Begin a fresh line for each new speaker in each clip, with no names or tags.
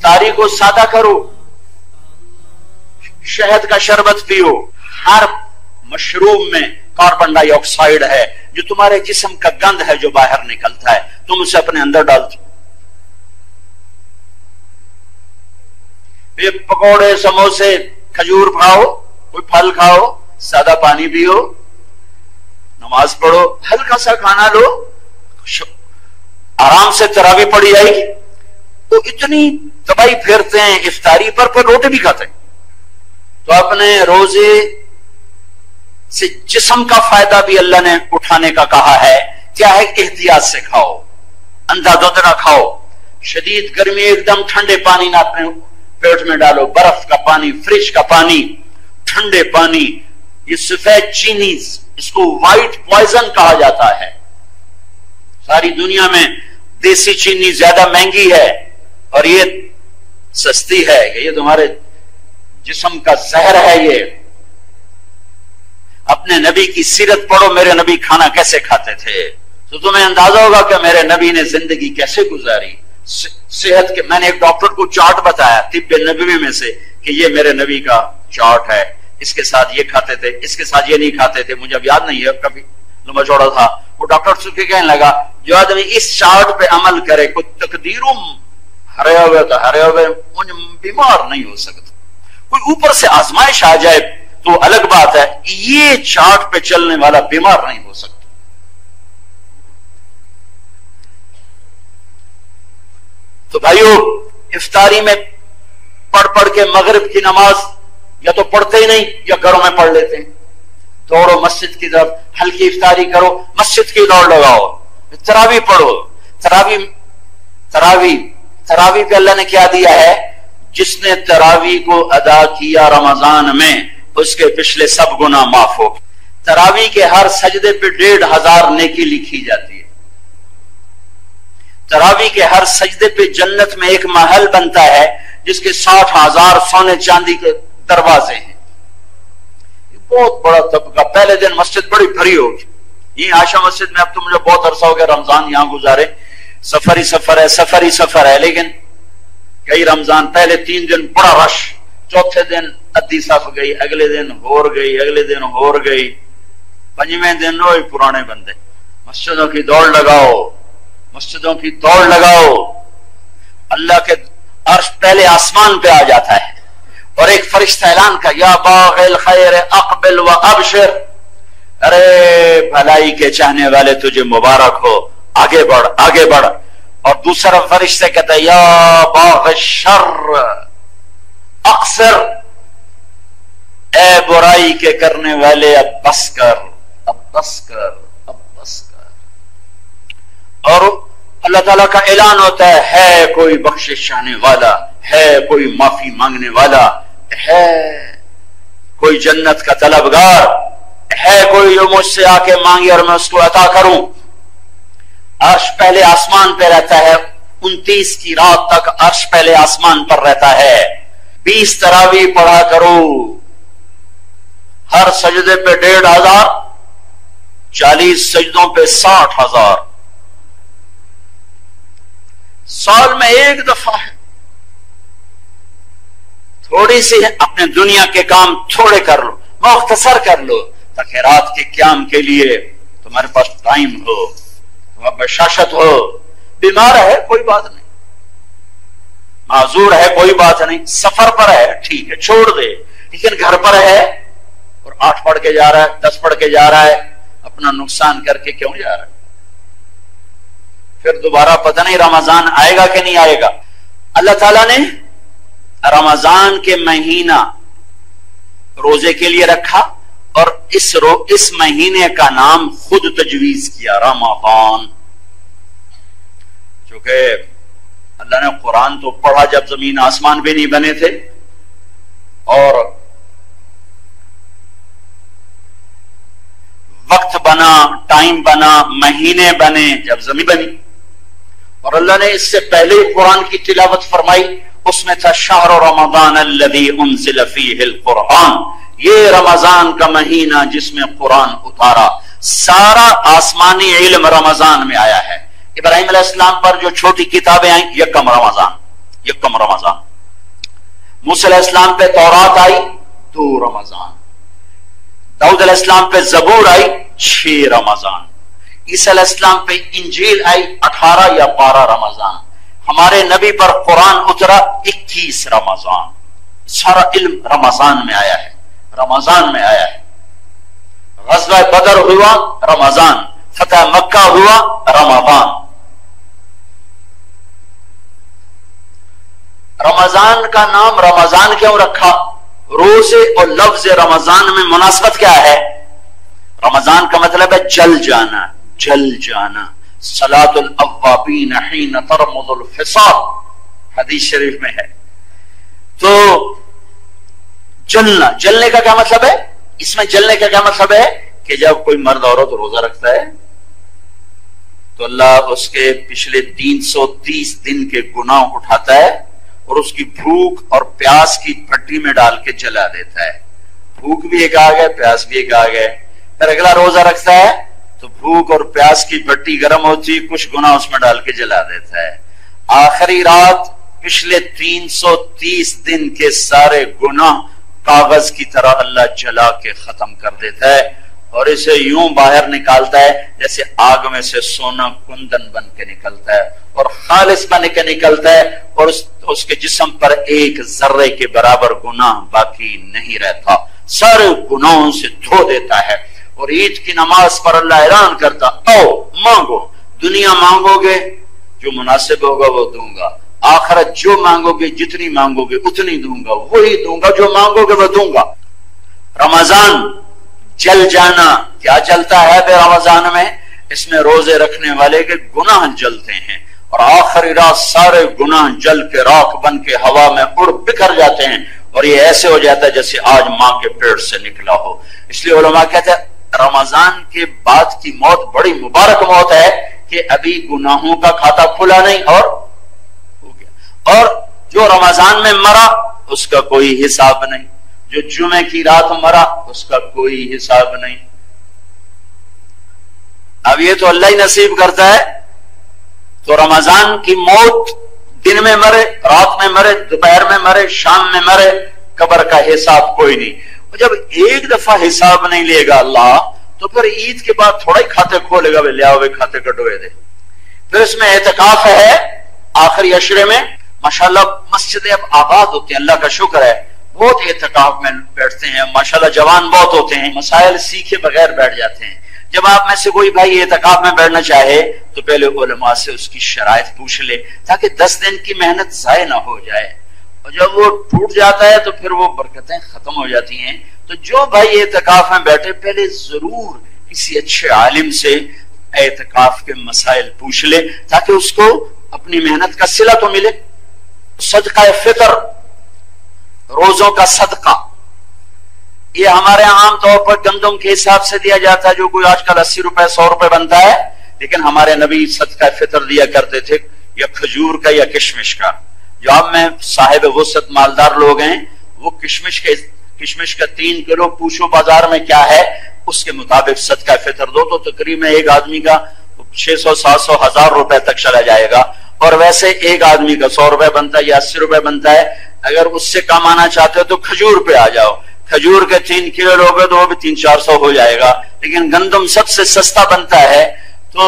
افطاری کو سادہ کرو، شہد کا شربت پیو۔ ہر مشروب میں کاربن ڈائی آکسائڈ ہے جو تمہارے جسم کا گند ہے جو باہر نکلتا ہے، تم اسے اپنے اندر ڈالتے۔ یہ پکوڑے، سموسے، کھجور کھاؤ، کوئی پھل کھاؤ، سادہ پانی پیو، نماز پڑھو، ہلکا سا کھانا لو، آرام سے تراویح پڑھی جائے گی۔ تو اتنی تباہی پھیرتے ہیں افطاری پر روٹی بھی کھاتے ہیں۔ تو اپنے روزے سے جسم کا فائدہ بھی اللہ نے اٹھانے کا کہا ہے، کیا ہے؟ احتیاط سے کھاؤ، اندھا دھند نہ کھاؤ، شدید گرمی ایک دم ٹھنڈے پانی نہ اپنے پیٹ میں ڈالو، برف کا پانی، فریج کا پانی، ٹھنڈے پانی، یہ سفید چینی، اس کو وائٹ پوائزن کہا جاتا ہے۔ ساری دنیا میں دیسی چینی زیادہ مہنگی ہے اور یہ سستی ہے، یہ تمہارے جسم کا زہر ہے۔ یہ اپنے نبی کی سیرت پڑھو، میرے نبی کھانا کیسے کھاتے تھے تو تمہیں اندازہ ہوگا کہ میرے نبی نے زندگی کیسے گزاری۔ صحت کے میں نے ایک ڈاکٹر کو چارٹ بتایا طب نبوی میں سے کہ یہ میرے نبی کا چارٹ ہے، اس کے ساتھ یہ کھاتے تھے، اس کے ساتھ یہ نہیں کھاتے تھے، مجھے اب یاد نہیں ہے، کبھی لمبا چوڑا تھا۔ وہ ڈاکٹر سے کہنے لگا جو آدمی اس چارٹ پہ عمل کرے، کوئی تقدیروں ہرے ہوئے تو ہرے ہوئے بیمار نہیں ہو سکتا، کوئی اوپر سے آزمائش آ جائے تو الگ بات ہے، یہ چارٹ پہ چلنے والا بیمار نہیں ہو سکتا۔ تو بھائیو، افطاری میں پڑھ کے مغرب کی نماز یا تو پڑھتے ہی نہیں یا گھروں میں پڑھ لیتے ہیں۔ دوڑو مسجد کی طرف، ہلکی افطاری کرو، مسجد کی دوڑ لگاؤ، تراویح پڑھو۔ تراویح پہ اللہ نے کیا دیا ہے؟ جس نے تراویح کو ادا کیا رمضان میں اس کے پچھلے سب گناہ معاف ہو۔ تراویح کے ہر سجدے پہ 1500 نیکی لکھی جاتی ہے۔ تراویح کے ہر سجدے پہ جنت میں ایک محل بنتا ہے جس کے 60,000 سونے چاندی کے دروازے ہیں۔ بہت بڑا طبقہ۔ پہلے دن مسجد بڑی بھری ہوگی، یہ عائشہ مسجد میں اب تو مجھے بہت عرصہ ہو گیا رمضان یہاں گزارے، سفر ہی سفر ہے، لیکن کئی رمضان پہلے 3 دن بڑا رش، چوتھے دن ادھی صف گئی، اگلے دن ہور گئی، اگلے دن ہور گئی، 5ویں دن وہی پرانے بندے۔ مسجدوں کی دوڑ لگاؤ، مسجدوں کی دوڑ لگاؤ۔ اللہ کے عرش پہلے آسمان پہ آ جاتا ہے اور ایک فرشتہ اعلان کا، یا باغ الخیر اقبل و ابشر، ارے بھلائی کے چاہنے والے تجھے مبارک ہو، آگے بڑھ آگے بڑھ۔ اور دوسرا فرشتہ کہتا ہے، یا باغ الشر اقصر، اے برائی کے کرنے والے اب بس کر، اب بس کر، اب بس کر۔ اور اللہ تعالیٰ کا اعلان ہوتا ہے کوئی بخشش چاہنے والا، ہے کوئی معافی مانگنے والا، ہے کوئی جنت کا طلبگار، ہے کوئی جو مجھ سے آ کے مانگے اور میں اس کو عطا کروں۔ عرش پہلے آسمان پہ رہتا ہے، 29 کی رات تک عرش پہلے آسمان پر رہتا ہے۔ 20 تراویح پڑھا کرو، ہر سجدے پہ 1500، 40 سجدوں پہ 60,000، سال میں ایک دفعہ ہے۔ تھوڑی سی اپنے دنیا کے کام تھوڑے کر لو، مختصر کر لو، تاکہ رات کے قیام کے لیے تمہارے پاس ٹائم ہو، تمہارے بشاشت ہو۔ بیمار ہے کوئی بات نہیں، معذور ہے کوئی بات نہیں، سفر پر ہے ٹھیک ہے چھوڑ دے، لیکن گھر پر ہے اور 8 پڑھ کے جا رہا ہے، 10 پڑھ کے جا رہا ہے، اپنا نقصان کر کے کیوں جا رہا ہے؟ پھر دوبارہ پتہ نہیں رمضان آئے گا کہ نہیں آئے گا۔ اللہ تعالیٰ نے رمضان کے مہینہ روزے کے لیے رکھا اور اس مہینے کا نام خود تجویز کیا، رمضان۔ چونکہ اللہ نے قرآن تو پڑھا جب زمین آسمان بھی نہیں بنے تھے، اور وقت بنا، ٹائم بنا، مہینے بنے جب زمین بنی، اور اللہ نے اس سے پہلے قرآن کی تلاوت فرمائی، اس میں تھا شہر رمضان الذی انزل فیہ القرآن، یہ رمضان کا مہینہ جس میں قرآن اتارا۔ سارا آسمانی علم رمضان میں آیا ہے۔ ابراہیم علیہ السلام پر جو چھوٹی کتابیں آئیں، یکم رمضان، यकम रमजान। मूसा अलैहिस्सलाम पे तौरात आई 2 रमजान, दाऊद अलैहिस्सलाम पे जबूर आई 6 रमजान, ईसा अलैहिस्सलाम पे इंजील आई 18 या 12 रमजान, हमारे नबी पर कुरान उतरा 21 रमजान। सारा इल्म रमजान में आया है, रमजान में आया है। ग़ज़वा बदर हुआ रमजान, फतह मक्का हुआ रमजान। रमजान का नाम रमजान क्यों रखा? रोजे और लफ्ज रमजान में मुनासबत क्या है? रमजान का मतलब है जल जाना, जल जाना। सलातुल अव्वाबीन हीन तरमुदुल फिसाल, हदीस शरीफ में है। तो जलना, जलने का क्या मतलब है? इसमें जलने का क्या मतलब है कि जब कोई मर्द औरत रोजा रखता है तो अल्लाह उसके पिछले 330 दिन के गुनाह उठाता है और उसकी भूख और प्यास की भट्टी में डाल के जला देता है। भूख भी एक आ गए, प्यास भी एक आ गए। फिर अगला रोजा रखता है तो भूख और प्यास की भट्टी गर्म होती, कुछ गुनाह उसमें डाल के जला देता है। आखिरी रात पिछले 330 दिन के सारे गुनाह कागज की तरह अल्लाह जला के खत्म कर देता है और इसे यूं बाहर निकालता है जैसे आग में से सोना कुंदन बन के निकलता है और खालिस बन के निकलता है और उसके जिस्म पर एक जर्रे के बराबर गुनाह बाकी नहीं रहता, सारे गुनाहों से धो देता है। और ईद की नमाज पर अल्लाह ऐलान करता, आओ मांगो, दुनिया मांगोगे जो मुनासिब होगा वो दूंगा, आखिरत जो मांगोगे जितनी मांगोगे उतनी दूंगा, वही दूंगा जो मांगोगे वो दूंगा। रमजान जल जाना, क्या जलता है फिर रमजान में? इसमें रोजे रखने वाले के गुनाह जलते हैं और आखिरी रात सारे गुनाह जल के राख बन के हवा में उड़ बिखर जाते हैं और ये ऐसे हो जाता है जैसे आज मां के पेट से निकला हो। इसलिए उलमा कहते हैं रमजान के बाद की मौत बड़ी मुबारक मौत है कि अभी गुनाहों का खाता खुला नहीं और हो गया। और जो रमजान में मरा उसका कोई हिसाब नहीं, जो जुमे की रात मरा उसका कोई हिसाब नहीं। अब ये तो अल्लाह ही नसीब करता है। तो रमजान की मौत दिन में मरे, रात में मरे, दोपहर में मरे, शाम में मरे, कब्र का हिसाब कोई नहीं। जब एक दफा हिसाब नहीं लेगा अल्लाह तो फिर ईद के बाद थोड़ा ही खाते खोलेगा, वे ले आओ वे खाते कटोए दे। फिर इसमें एहतिकाफ है आखिरी अशरे में, माशाल्लाह मस्जिद अब आबाद होती है, अल्लाह का शुक्र है, बहुत एहतिकाफ में बैठते हैं, माशाल्लाह जवान बहुत होते हैं, मसाइल सीखे बगैर बैठ जाते हैं। जब आप में से कोई भाई एहतिकाफ में बैठना चाहे तो पहले उलमा से उसकी शराइत पूछ ले ताकि 10 दिन की मेहनत जाये ना हो जाए, और जब वो टूट जाता है तो फिर वो बरकतें खत्म हो जाती हैं। तो जो भाई एहतिकाफ में बैठे पहले जरूर किसी अच्छे आलिम से एहतिकाफ के मसाइल पूछ ले ताकि उसको अपनी मेहनत का सिला तो मिले। सदका फितर, रोजों का सदका, ये हमारे यहाँ आमतौर पर गंदम के हिसाब से दिया जाता है, जो कोई आजकल 80 रुपए 100 रुपए बनता है, लेकिन हमारे नबी सदका फितर दिया करते थे या खजूर का या किशमिश का। जो आप में साहिब वसत मालदार लोग हैं वो किशमिश का 3 किलो पूछो बाजार में क्या है उसके मुताबिक सदका फितर दो तो तकरीबन एक आदमी का 600 700 1000 रुपए तक चला जाएगा। और वैसे एक आदमी का 100 रुपए बनता है या 80 रुपए बनता है। अगर उससे कमाना चाहते हो तो खजूर पे आ जाओ, खजूर के 3 किलो लोगे तो वो भी 300-400 हो जाएगा, लेकिन गंदम सबसे सस्ता बनता है। तो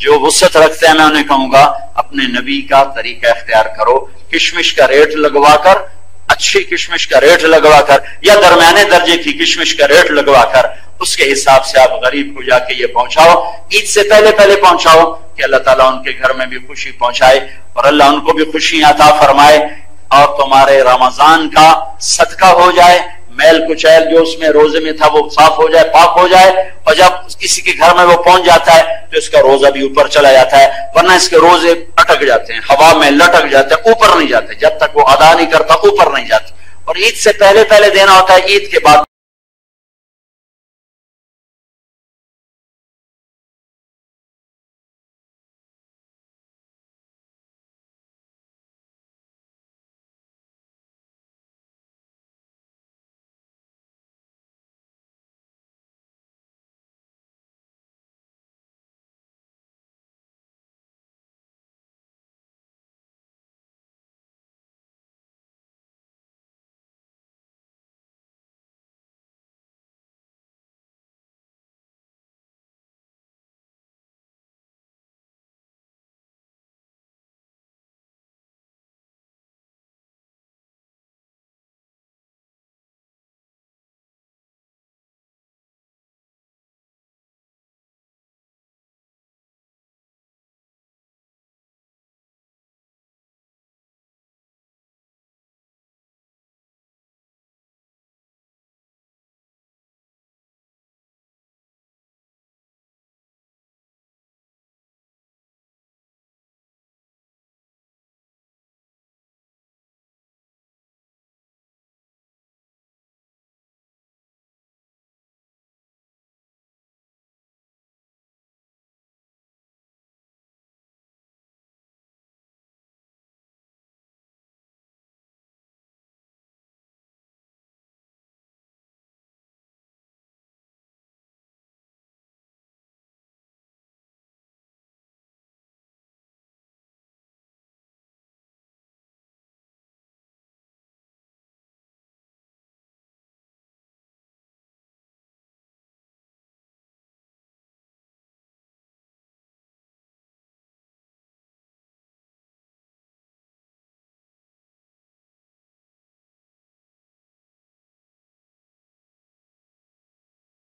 जो वसत रखते हैं मैं उन्हें कहूंगा अपने नबी का तरीका इख्तियार करो, किशमिश का रेट लगवाकर, अच्छी किशमिश का रेट लगवाकर या दरमियाने दर्जे की किशमिश का रेट लगवाकर उसके हिसाब से आप गरीब को जाके ये पहुंचाओ, ईद से पहले पहले पहुंचाओ कि अल्लाह ताला उनके घर में भी खुशी पहुंचाए और अल्लाह उनको भी खुशी अता फरमाए और तुम्हारे रमजान का सदका हो जाए, मैल कुचैल जो उसमें रोजे में था वो साफ हो जाए, पाक हो जाए। और जब किसी के घर में वो पहुंच जाता है तो इसका रोजा भी ऊपर चला जाता है, वरना इसके रोजे अटक जाते हैं, हवा में लटक जाते हैं, ऊपर नहीं जाते, जब तक वो अदा नहीं करता ऊपर नहीं जाते। और ईद से पहले पहले देना होता है, ईद के बाद